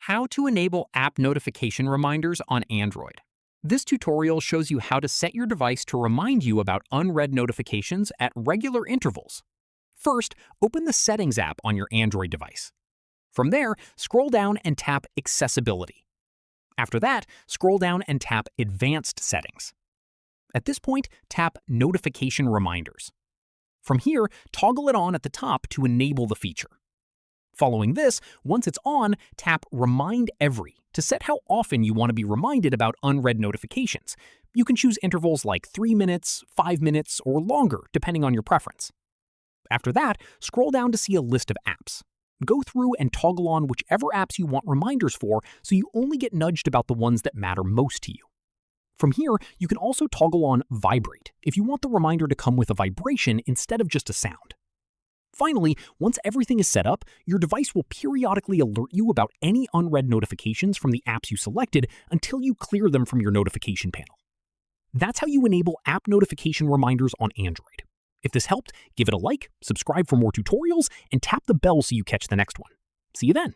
How to enable app notification reminders on Android. This tutorial shows you how to set your device to remind you about unread notifications at regular intervals. First, open the Settings app on your Android device. From there, scroll down and tap Accessibility. After that, scroll down and tap Advanced Settings. At this point, tap Notification Reminders. From here, toggle it on at the top to enable the feature. Following this, once it's on, tap Remind Every to set how often you want to be reminded about unread notifications. You can choose intervals like 3 minutes, 5 minutes, or longer, depending on your preference. After that, scroll down to see a list of apps. Go through and toggle on whichever apps you want reminders for so you only get nudged about the ones that matter most to you. From here, you can also toggle on Vibrate if you want the reminder to come with a vibration instead of just a sound. Finally, once everything is set up, your device will periodically alert you about any unread notifications from the apps you selected until you clear them from your notification panel. That's how you enable app notification reminders on Android. If this helped, give it a like, subscribe for more tutorials, and tap the bell so you catch the next one. See you then.